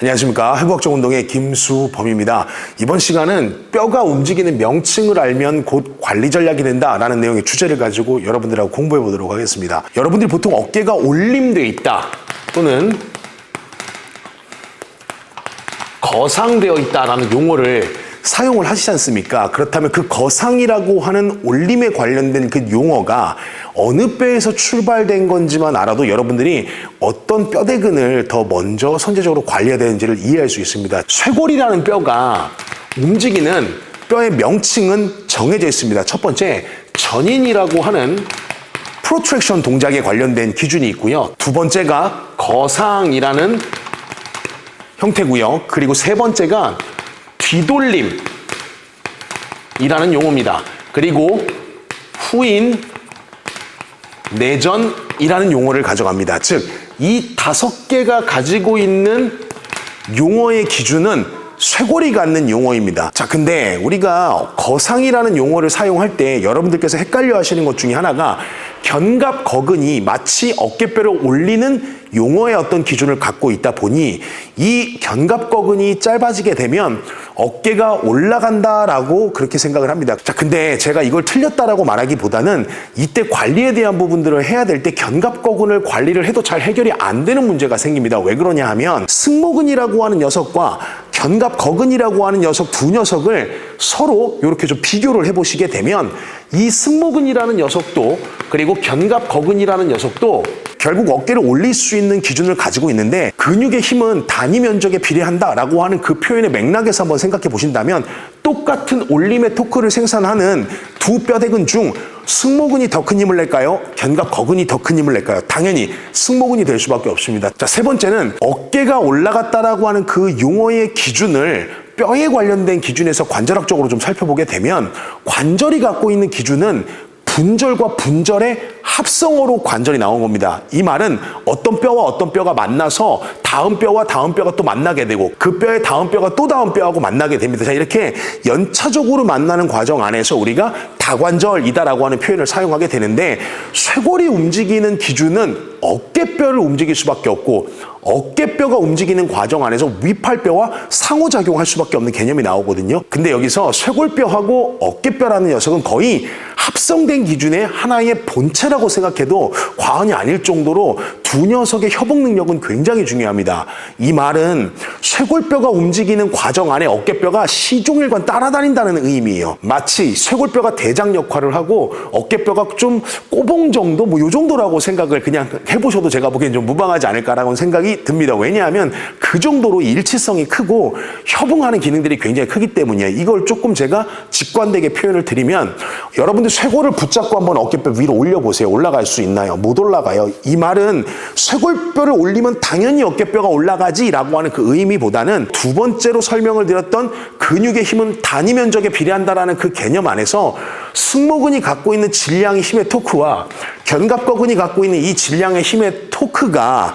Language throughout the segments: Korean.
안녕하십니까. 해부학적 운동의 김수범입니다. 이번 시간은 뼈가 움직이는 명칭을 알면 곧 관리 전략이 된다라는 내용의 주제를 가지고 여러분들하고 공부해 보도록 하겠습니다. 여러분들이 보통 어깨가 올림돼 있다 또는 거상되어 있다라는 용어를 사용을 하시지 않습니까? 그렇다면 그 거상이라고 하는 올림에 관련된 그 용어가 어느 뼈에서 출발된 건지만 알아도 여러분들이 어떤 뼈대근을 더 먼저 선제적으로 관리해야 되는지를 이해할 수 있습니다. 쇄골이라는 뼈가 움직이는 뼈의 명칭은 정해져 있습니다. 첫 번째, 전인이라고 하는 프로트랙션 동작에 관련된 기준이 있고요. 두 번째가 거상이라는 형태고요. 그리고 세 번째가 뒤돌림이라는 용어입니다. 그리고 후인, 내전이라는 용어를 가져갑니다. 즉, 이 5개가 가지고 있는 용어의 기준은 쇄골이 갖는 용어입니다. 자, 근데 우리가 거상이라는 용어를 사용할 때 여러분들께서 헷갈려 하시는 것 중에 하나가 견갑거근이 마치 어깨뼈를 올리는 용어의 어떤 기준을 갖고 있다 보니 이 견갑거근이 짧아지게 되면 어깨가 올라간다라고 그렇게 생각을 합니다. 자, 근데 제가 이걸 틀렸다라고 말하기보다는 이때 관리에 대한 부분들을 해야 될 때 견갑거근을 관리를 해도 잘 해결이 안 되는 문제가 생깁니다. 왜 그러냐 하면 승모근이라고 하는 녀석과 견갑거근이라고 하는 녀석 두 녀석을 서로 이렇게 좀 비교를 해보시게 되면 이 승모근이라는 녀석도 그리고 견갑거근이라는 녀석도 결국 어깨를 올릴 수 있는 기준을 가지고 있는데 근육의 힘은 단위 면적에 비례한다라고 하는 그 표현의 맥락에서 한번 생각해 보신다면 똑같은 올림의 토크를 생산하는 두 뼈대근 중 승모근이 더 큰 힘을 낼까요? 견갑거근이 더 큰 힘을 낼까요? 당연히 승모근이 될 수밖에 없습니다. 자, 세 번째는 어깨가 올라갔다라고 하는 그 용어의 기준을 뼈에 관련된 기준에서 관절학적으로 좀 살펴보게 되면 관절이 갖고 있는 기준은 분절과 분절의 합성어로 관절이 나온 겁니다. 이 말은 어떤 뼈와 어떤 뼈가 만나서 다음 뼈와 다음 뼈가 또 만나게 되고 그 뼈의 다음 뼈가 또 다음 뼈하고 만나게 됩니다. 자, 이렇게 연차적으로 만나는 과정 안에서 우리가 다관절이다라고 하는 표현을 사용하게 되는데 쇄골이 움직이는 기준은 어깨뼈를 움직일 수밖에 없고 어깨뼈가 움직이는 과정 안에서 위팔뼈와 상호작용할 수밖에 없는 개념이 나오거든요. 근데 여기서 쇄골뼈하고 어깨뼈라는 녀석은 거의 합성된 기준의 하나의 본체라고 생각해도 과언이 아닐 정도로 두 녀석의 협응 능력은 굉장히 중요합니다. 이 말은 쇄골뼈가 움직이는 과정 안에 어깨뼈가 시종일관 따라다닌다는 의미예요. 마치 쇄골뼈가 대장 역할을 하고 어깨뼈가 좀 꼬봉 정도 뭐 요 정도라고 생각을 그냥 해보셔도 제가 보기엔 좀 무방하지 않을까라는 생각이 듭니다. 왜냐하면 그 정도로 일치성이 크고 협응하는 기능들이 굉장히 크기 때문이에요. 이걸 조금 제가 직관되게 표현을 드리면 여러분들 쇄골을 붙잡고 한번 어깨뼈 위로 올려보세요. 올라갈 수 있나요? 못 올라가요. 이 말은 쇄골뼈를 올리면 당연히 어깨뼈가 올라가지라고 하는 그 의미보다는 두 번째로 설명을 드렸던 근육의 힘은 단위 면적에 비례한다라는 그 개념 안에서 승모근이 갖고 있는 질량의 힘의 토크와 견갑거근이 갖고 있는 이 질량의 힘의 토크가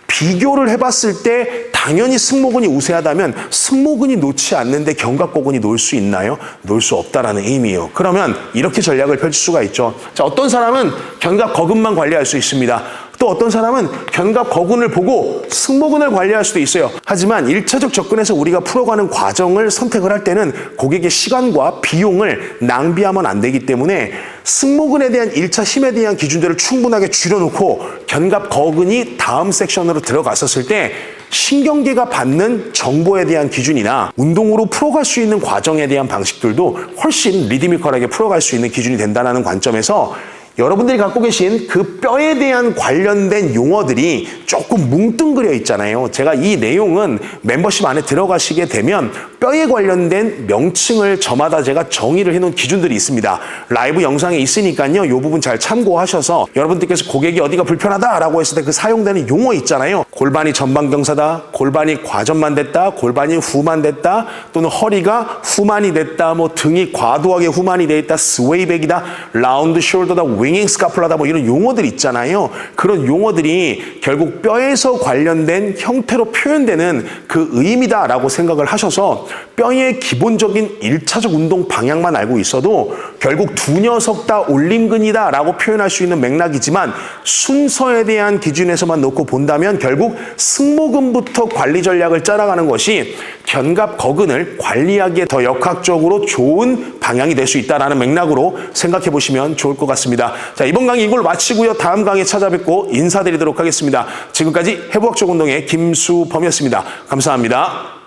비교를 해봤을 때 당연히 승모근이 우세하다면 승모근이 놓지 않는데 견갑거근이 놓을 수 있나요? 놓을 수 없다라는 의미예요. 그러면 이렇게 전략을 펼칠 수가 있죠. 자, 어떤 사람은 견갑거근만 관리할 수 있습니다. 또 어떤 사람은 견갑거근을 보고 승모근을 관리할 수도 있어요. 하지만 1차적 접근에서 우리가 풀어가는 과정을 선택을 할 때는 고객의 시간과 비용을 낭비하면 안 되기 때문에 승모근에 대한 1차 힘에 대한 기준들을 충분하게 줄여놓고 견갑거근이 다음 섹션으로 들어갔었을 때 신경계가 받는 정보에 대한 기준이나 운동으로 풀어갈 수 있는 과정에 대한 방식들도 훨씬 리드미컬하게 풀어갈 수 있는 기준이 된다는 관점에서 여러분들이 갖고 계신 그 뼈에 대한 관련된 용어들이 조금 뭉뚱그려 있잖아요. 제가 이 내용은 멤버십 안에 들어가시게 되면 뼈에 관련된 명칭을 저마다 제가 정의를 해놓은 기준들이 있습니다. 라이브 영상에 있으니까요. 이 부분 잘 참고하셔서 여러분들께서 고객이 어디가 불편하다라고 했을 때 그 사용되는 용어 있잖아요. 골반이 전방경사다, 골반이 과전만 됐다, 골반이 후만 됐다, 또는 허리가 후만이 됐다, 뭐 등이 과도하게 후만이 돼 있다, 스웨이백이다, 라운드 숄더다, 윙잉 스카플라다 뭐 이런 용어들 있잖아요. 그런 용어들이 결국 뼈에서 관련된 형태로 표현되는 그 의미다라고 생각을 하셔서 뼈의 기본적인 1차적 운동 방향만 알고 있어도 결국 두 녀석 다 올림근이다 라고 표현할 수 있는 맥락이지만 순서에 대한 기준에서만 놓고 본다면 결국 승모근부터 관리 전략을 짜나가는 것이 견갑 거근을 관리하기에 더 역학적으로 좋은 방향이 될 수 있다는 맥락으로 생각해 보시면 좋을 것 같습니다. 자, 이번 강의 이걸로 마치고요. 다음 강의에 찾아뵙고 인사드리도록 하겠습니다. 지금까지 해부학적 운동의 김수범이었습니다. 감사합니다.